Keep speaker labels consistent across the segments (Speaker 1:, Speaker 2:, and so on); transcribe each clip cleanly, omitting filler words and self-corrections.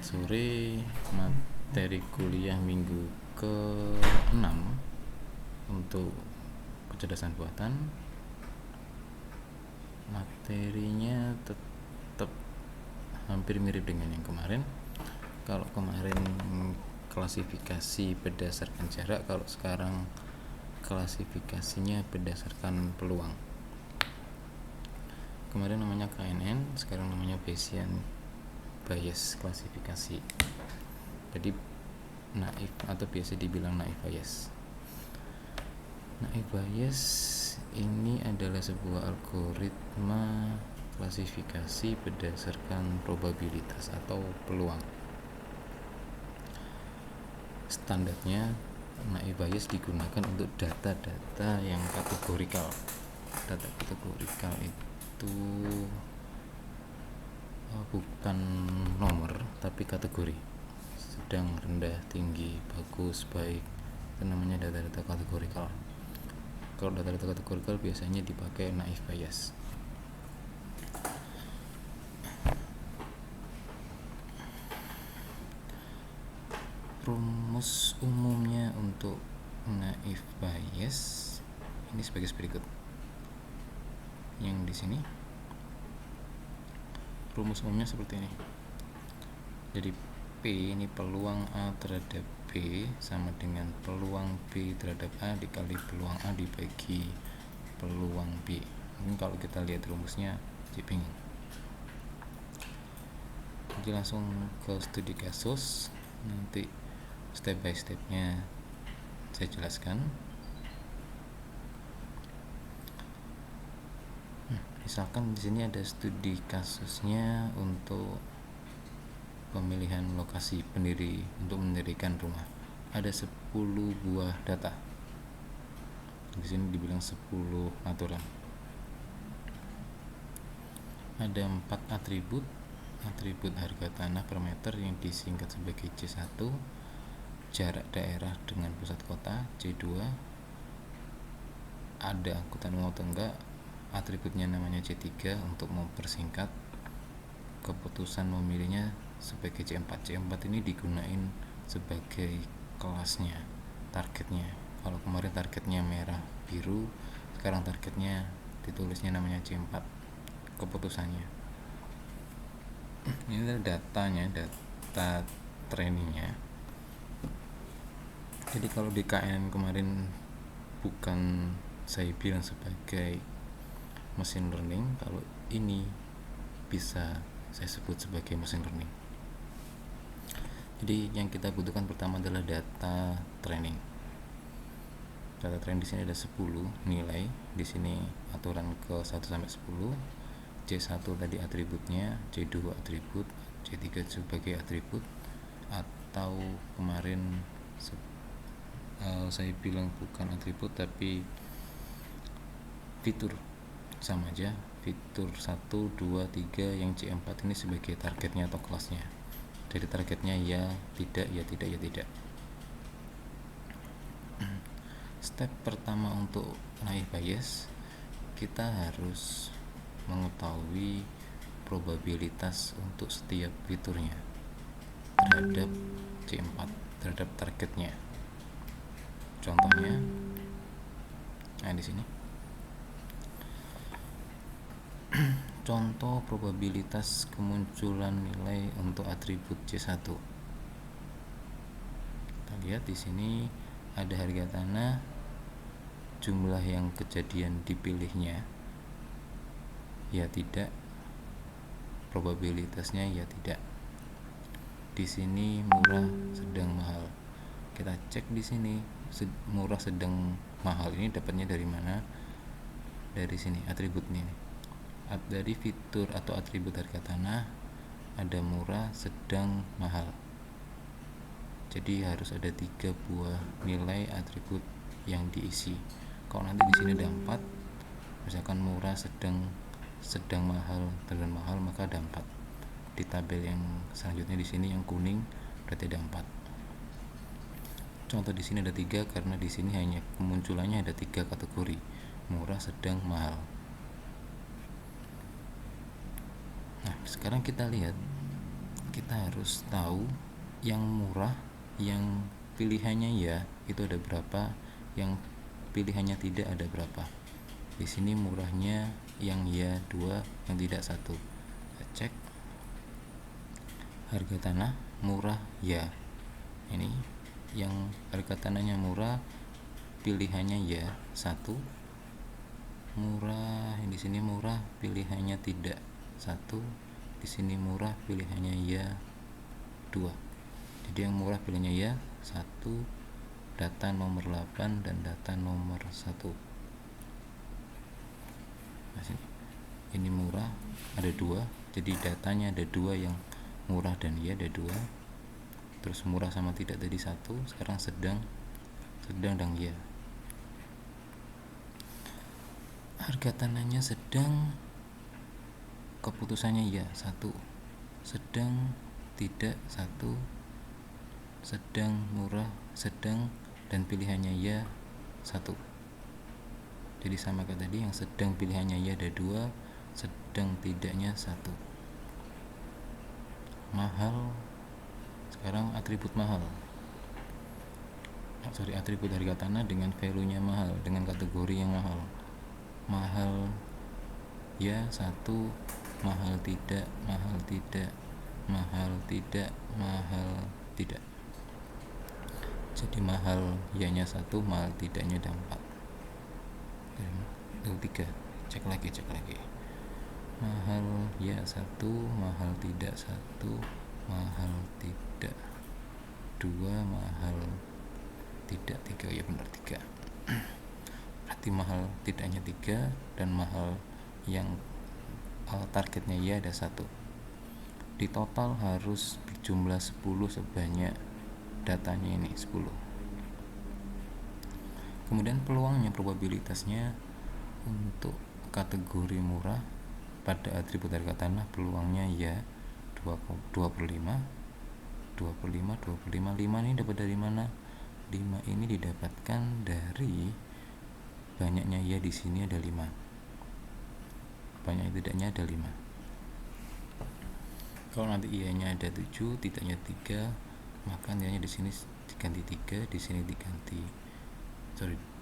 Speaker 1: Selamat sore, materi kuliah minggu ke-6 untuk kecerdasan buatan. Materinya tetap hampir mirip dengan yang kemarin. Kalau kemarin klasifikasi berdasarkan jarak, kalau sekarang klasifikasinya berdasarkan peluang. Kemarin namanya KNN, sekarang namanya Bayesian bias klasifikasi. Jadi naif atau biasa dibilang naif bias. Naif bias ini adalah sebuah algoritma klasifikasi berdasarkan probabilitas atau peluang. Standarnya naif bias digunakan untuk data-data yang kategorikal. Data kategorikal itu bukan nomor tapi kategori, sedang, rendah, tinggi, bagus, baik. Itu namanya data-data kategorikal. Kalau data-data kategorikal biasanya dipakai naif bias. Rumus umumnya untuk naif bias ini sebagai berikut. Yang di sini rumus umumnya seperti ini. Jadi P ini peluang A terhadap B sama dengan peluang B terhadap A dikali peluang A dibagi peluang B. Mungkin kalau kita lihat rumusnya jadi bingung. Jadi langsung ke studi kasus, nanti step by stepnya saya jelaskan. Misalkan di sini ada studi kasusnya untuk pemilihan lokasi pendiri untuk mendirikan rumah. Ada 10 buah data. Di sini dibilang 10 aturan. Ada 4 atribut. Atribut harga tanah per meter yang disingkat sebagai C1, jarak daerah dengan pusat kota C2, ada angkutan umum atau enggak, atributnya namanya C3 untuk mempersingkat, keputusan memilihnya sebagai C4. C4 ini digunain sebagai kelasnya, targetnya. Kalau kemarin targetnya merah biru, sekarang targetnya ditulisnya namanya C4, keputusannya. Ini adalah datanya, data trainingnya. Jadi kalau di KNN kemarin bukan saya bilang sebagai machine learning, kalau ini bisa saya sebut sebagai machine learning. Jadi yang kita butuhkan pertama adalah data training. Data training di sini ada 10 nilai. Di sini aturan ke 1 sampai 10. C1 tadi atributnya, C2 atribut, C3 sebagai atribut, atau kemarin saya bilang bukan atribut tapi fitur, sama aja. Fitur 1, 2, 3 yang C4 ini sebagai targetnya atau kelasnya. Jadi targetnya ya, tidak, ya tidak, ya tidak. Step pertama untuk naif bias, kita harus mengetahui probabilitas untuk setiap fiturnya terhadap C4, terhadap targetnya. Contohnya, nah di sini contoh probabilitas kemunculan nilai untuk atribut C1. Kita lihat di sini ada harga tanah, jumlah yang kejadian dipilihnya ya tidak, probabilitasnya ya tidak. Di sini murah, sedang, mahal. Kita cek di sini murah, sedang, mahal ini dapatnya dari mana? Dari sini atributnya ini. Dari fitur atau atribut harga tanah ada murah, sedang, mahal. Jadi harus ada 3 buah nilai atribut yang diisi. Kalau nanti di sini ada 4, misalkan murah, sedang, mahal, dan mahal, maka ada 4. Di tabel yang selanjutnya di sini yang kuning berarti ada 4. Contoh di sini ada 3 karena di sini hanya kemunculannya ada 3 kategori, murah, sedang, mahal. Nah, sekarang kita lihat kita harus tahu yang murah, yang pilihannya ya itu ada berapa, yang pilihannya tidak ada berapa. Di sini murahnya yang ya 2, yang tidak 1. Kita cek harga tanah murah ya. Ini yang harga tanahnya murah, pilihannya ya 1. Murah, yang di sini murah, pilihannya tidak 1. Di sini murah, pilihannya ya 2. Jadi yang murah pilihannya ya 1, data nomor 8 dan data nomor 1. Nah, ini murah ada 2, jadi datanya ada 2, yang murah dan ya ada 2. Terus murah sama tidak tadi 1, sekarang sedang dan ya. Harga tanahnya sedang, keputusannya ya 1, sedang tidak 1, sedang murah sedang, dan pilihannya ya 1. Jadi sama kayak tadi, yang sedang pilihannya ya ada 2, sedang tidaknya 1. Mahal, sekarang atribut mahal, atribut harga tanah dengan value nya mahal, dengan kategori yang mahal. Mahal ya 1, mahal tidak, mahal tidak, mahal tidak, mahal tidak. Jadi mahal ya nya 1, mahal tidaknya ada 4. 3, cek lagi. Mahal ya 1, mahal tidak 1, mahal tidak 2, mahal tidak 3. Ya benar 3. Berarti mahal tidaknya 3 dan mahal yang targetnya ya ada 1. Di total harus jumlah 10 sebanyak datanya ini 10. Kemudian peluangnya, probabilitasnya untuk kategori murah pada atribut harga tanah, peluangnya ya 2/5. 5 ini dapat dari mana? 5 ini didapatkan dari banyaknya ya di sini ada 5, banyak tidaknya ada 5. Kalau nanti iya-nya ada 7, tidaknya 3, maka nilainya di sini diganti 3, di sini diganti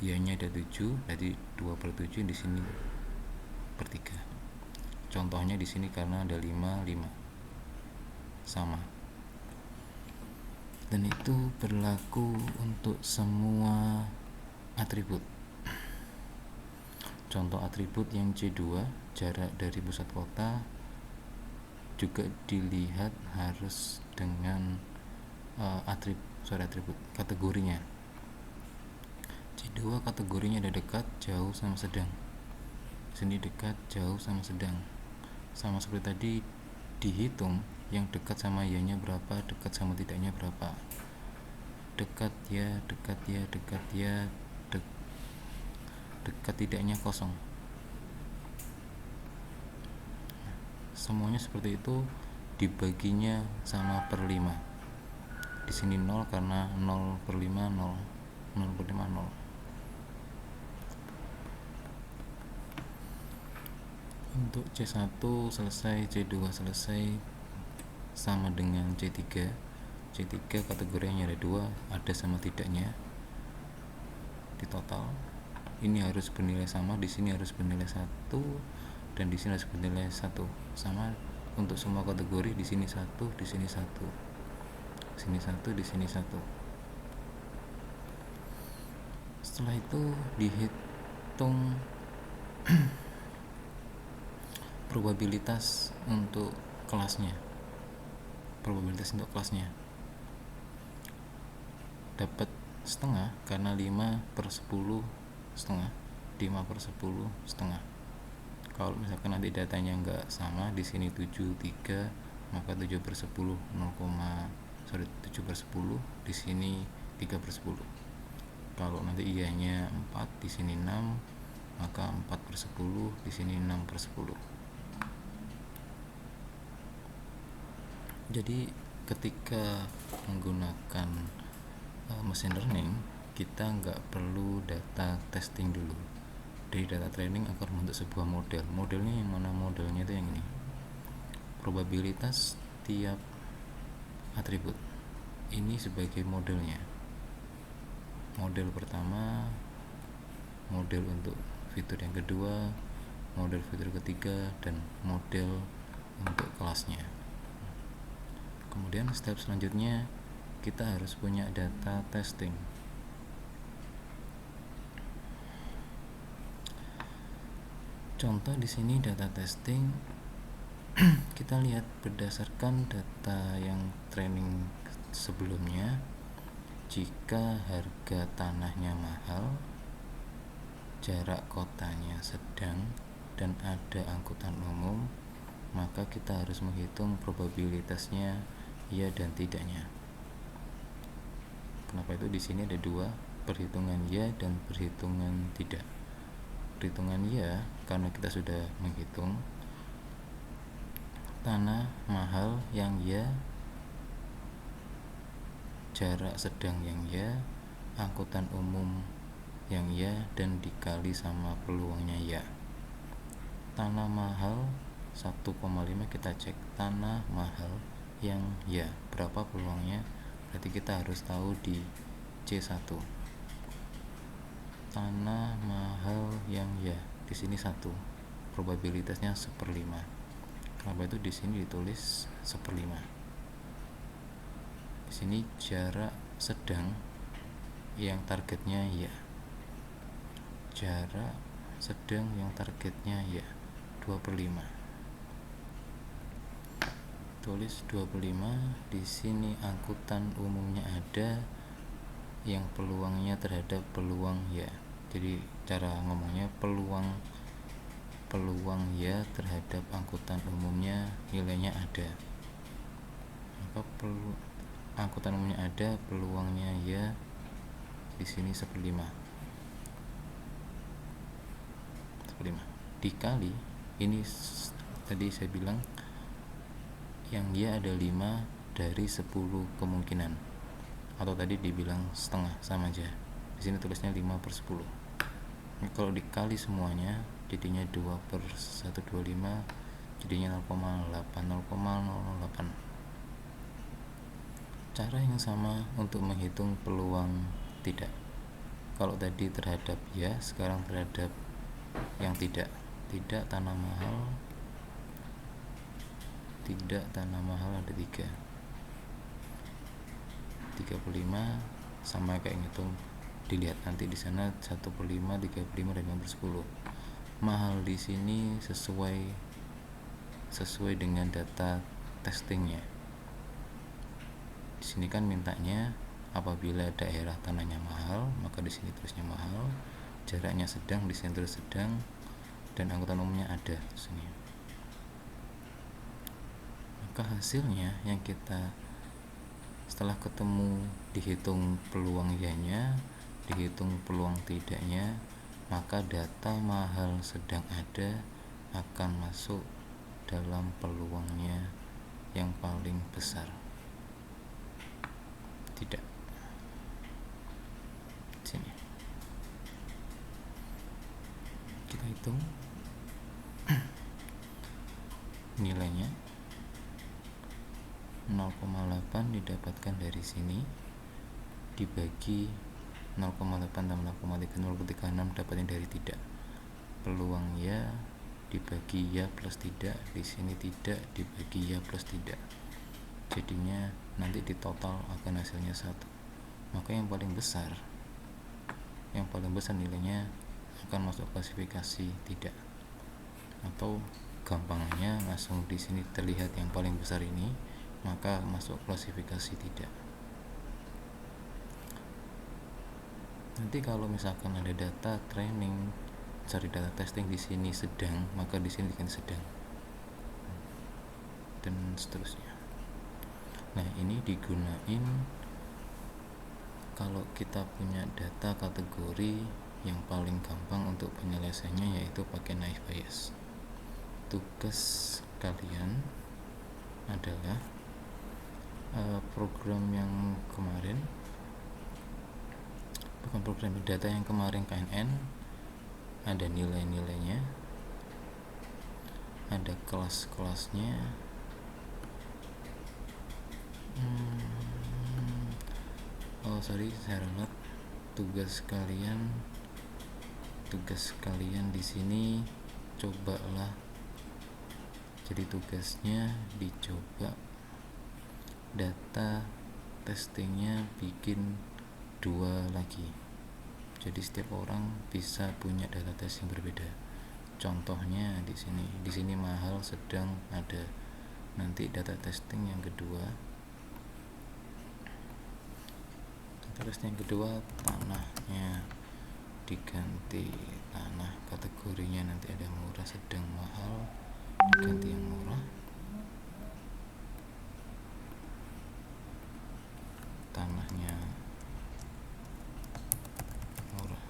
Speaker 1: iya-nya ada 7, berarti 2/7, di sini per 3. Contohnya di sini karena ada 5 sama. Dan itu berlaku untuk semua atribut. Contoh atribut yang C2, jarak dari pusat kota, juga dilihat harus dengan atribut kategorinya. C2 kategorinya ada dekat, jauh, sama sedang. Sini dekat, jauh, sama sedang. Sama seperti tadi, dihitung yang dekat sama ya-nya berapa, dekat sama tidaknya berapa. Dekat ya, dekat tidaknya kosong. Semuanya seperti itu, dibaginya sama per 5. Di sini 0 karena 0/5 0. 0/5 0. Untuk C1 selesai, C2 selesai, sama dengan C3. C3 kategorinya ada 2, ada sama tidaknya. Di total ini harus bernilai sama, di sini harus bernilai 1, dan di sini harus bernilai 1 sama untuk semua kategori. Di sini 1, di sini 1, di sini 1, di sini 1. Setelah itu dihitung probabilitas untuk kelasnya. Dapat setengah karena 5/10 setengah, 5/10 setengah. Kalau misalkan nanti datanya enggak sama, di sini 7/3, maka 7/10 7/10, di sini 3/10. Kalau nanti iya-nya 4, di sini 6, maka 4/10, di sini 6/10. Jadi ketika menggunakan mesin learning, kita nggak perlu data testing dulu. Dari data training akan membentuk sebuah model. Modelnya yang mana? Modelnya itu yang ini. Probabilitas tiap atribut. Ini sebagai modelnya. Model pertama, model untuk fitur yang kedua, model fitur ketiga, dan model untuk kelasnya. Kemudian step selanjutnya kita harus punya data testing. Contoh di sini data testing kita lihat berdasarkan data yang training sebelumnya, jika harga tanahnya mahal, jarak kotanya sedang, dan ada angkutan umum, maka kita harus menghitung probabilitasnya ya dan tidaknya. Kenapa itu di sini ada dua, perhitungan ya dan perhitungan tidak. Perhitungan ya karena kita sudah menghitung tanah mahal yang ya, jarak sedang yang ya, angkutan umum yang ya, dan dikali sama peluangnya ya. Tanah mahal 1,5 kita cek tanah mahal yang ya, berapa peluangnya, berarti kita harus tahu di C1. Tanah mahal yang ya, di sini 1, probabilitasnya 1/5. Kenapa itu di sini ditulis 1/5? Di sini jarak sedang yang targetnya ya, jarak sedang yang targetnya ya, 2/5. Tulis 2/5. Di sini angkutan umumnya ada, yang peluangnya terhadap peluang ya. Jadi cara ngomongnya peluang ya terhadap angkutan umumnya nilainya ada. Maka angkutan umumnya ada, peluangnya ya di sini 1/5. Dikali ini tadi saya bilang yang ya ada 5 dari 10 kemungkinan, atau tadi dibilang setengah, sama aja. Di sini tulisnya 5/10. Ini kalau dikali semuanya jadinya 2/125, jadinya 0,08. Cara yang sama untuk menghitung peluang tidak. Kalau tadi terhadap ya, sekarang terhadap yang tidak. Tidak tanah mahal ada 35, sama kayak ngitung, dilihat nanti di sana 1/5, 35, dan 5/10. Mahal di sini sesuai dengan data testingnya. Di sini kan mintanya apabila daerah tanahnya mahal, maka di sini tulisnya mahal, jaraknya sedang, di sini tulis sedang, dan angkutan umumnya ada di sini. Maka hasilnya yang kita setelah ketemu, dihitung peluang ya-nya, dihitung peluang tidaknya, maka data mahal sedang ada akan masuk dalam peluangnya yang paling besar. Tidak. Sini. Kita hitung nilainya 0,8 didapatkan dari sini, dibagi 0,8 tambah 0,3036 dapatnya dari tidak. Peluang ya dibagi ya plus tidak, di sini tidak dibagi ya plus tidak, jadinya nanti di total akan hasilnya 1. Maka yang paling besar nilainya akan masuk klasifikasi tidak, atau gampangnya langsung di sini terlihat yang paling besar ini, maka masuk klasifikasi tidak. Nanti kalau misalkan ada data training, cari data testing di sini sedang, maka di sini bikin sedang, dan seterusnya. Nah, ini digunain kalau kita punya data kategori yang paling gampang untuk penyelesaiannya, yaitu pakai naive Bayes. Tugas kalian adalah program yang kemarin, bukan program, data yang kemarin KNN, ada nilai-nilainya, ada kelas-kelasnya, sorry saya ralat. Tugas kalian di sini cobalah, jadi tugasnya dicoba data testingnya bikin 2 lagi, jadi setiap orang bisa punya data testing berbeda. Contohnya di sini mahal, sedang, ada. Nanti data testing yang kedua, tanahnya diganti tanah, kategorinya nanti ada murah, sedang, mahal, diganti yang murah. Tanahnya murah,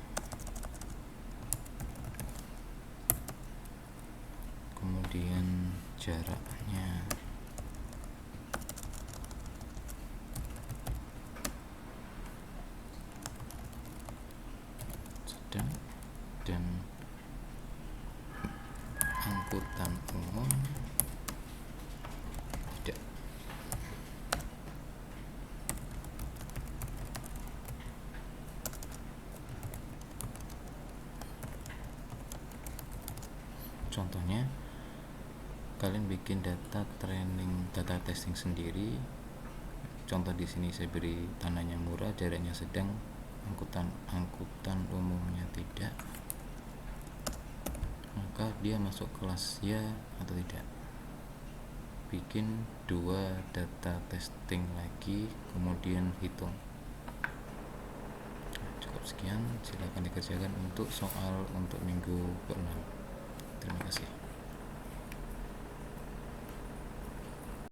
Speaker 1: kemudian jaraknya sedang, dan angkutan umum tidak. Contohnya kalian bikin data testing sendiri. Contoh di sini saya beri tanahnya murah, jaraknya sedang, angkutan umumnya tidak, maka dia masuk kelas ya atau tidak. Bikin 2 data testing lagi, kemudian hitung. Cukup sekian, silakan dikerjakan untuk soal untuk minggu ke-6. Terima kasih.